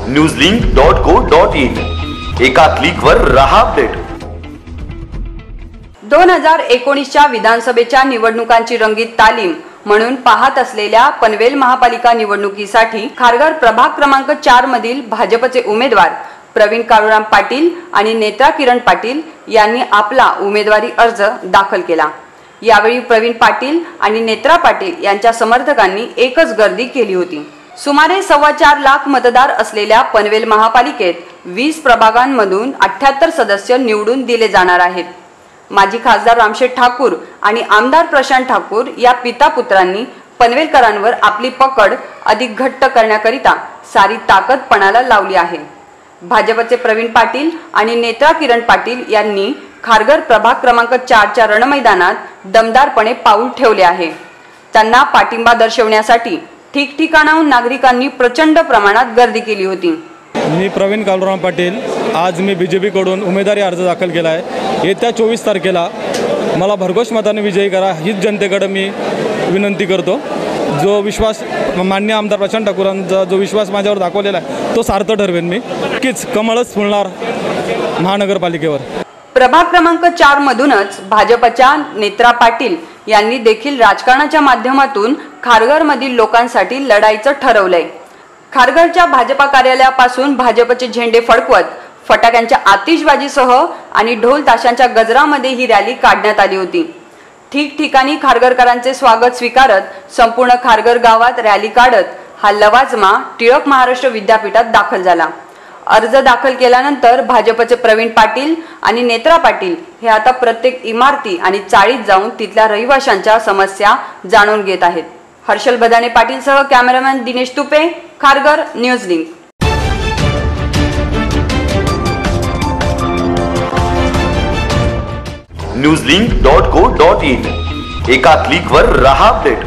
newslink.co.in एका क्लिकवर रहा अपडेट। 2019च्या विधानसभेच्या निवडणुकांची रंगीत तालीम म्हणून पाहत असलेल्या पनवेल महापालिका निवडणुकीसाठी खारघर प्रभाग क्रमांक 4 मधील भाजपचे उमेदवार प्रवीण काळूराम पाटील आणि नेत्रा किरण पाटील यांनी आपला उमेदवारी अर्ज दाखल केला। यावेळी प्रवीण पाटील आणि नेत्रा पाटील यांच्या समर्थकांनी एकच गर्दी केली होती। सुमारे 4.25 लाख मतदार असलेल्या पनवेल महापालिकेत 20 प्रभागांमधून 78 सदस्य निवडून दिले जाणार आहेत। माजी खासदार रामशेठ ठाकूर आणि आमदार प्रशांत ठाकूर या पिता पुत्रांनी पनवेलकरांवर आपली पकड अधिक घट्ट करण्याकरिता सारी ताकद पणाला लावली आहे। भाजपचे प्रवीण पाटील आणि नेत्रा किरण पाटील यांनी खारघर प्रभाग क्रमांक 4च्या रणमैदानात दमदारपणे पाऊल ठेवले आहे। त्यांना पाठिंबा दर्शवण्यासाठी ठिकठिकाणाहून नागरिकांनी प्रचंड प्रमाणात गर्दी केली होती। मी प्रवीण काळूराम पाटील, आज मी बीजेपी कडून उमेदवारी अर्ज दाखल केला आहे। येत्या 24 तारखेला मला भरघोस मताने विजयी करा हीच जनतेकडे मी विनंती करतो। जो विश्वास माननीय आमदार प्रशांत ठाकूरांचा जो विश्वास माझ्यावर दाखवलेला आहे तो सार्थ ठरवेन मी। नक्कीच कमळच फुलणार महानगरपालिकेवर। प्रभाग क्रमांक 4 मधूनच भाजपच्या नेत्रा पाटील यांनी देखील राजकारणाच्या माध्यमातून खारघर मधील लोकांसाठी लढायचं ठरवलंय। खारघरच्या भाजपा कार्यालयापासून भाजपचे झेंडे फडकवत फटाक्यांच्या आतिषबाजीसह आणि ढोल ताशांच्या गजरामध्ये ही रॅली काढण्यात आली होती। ठिकठिकाणी खारघरकरांचे स्वागत स्वीकारत संपूर्ण खारघर गावात रॅली काढत हा लवाजमा टिळक महाराष्ट्र विद्यापीठात दाखल झाला। अर्ज दाखल केल्यानंतर भाजपचे प्रवीण पाटील आणि नेत्रा पाटील हे आता प्रत्येक इमारती आणि चाळीत जाऊन तिथल्या रहिवाशांच्या समस्या जाणून घेत आहेत। हर्षल बदाने पाटील सह cameraman Dinesh Tupe, Kharghar, news link. newslink.co.in एका क्लिकवर रहा अपडेट।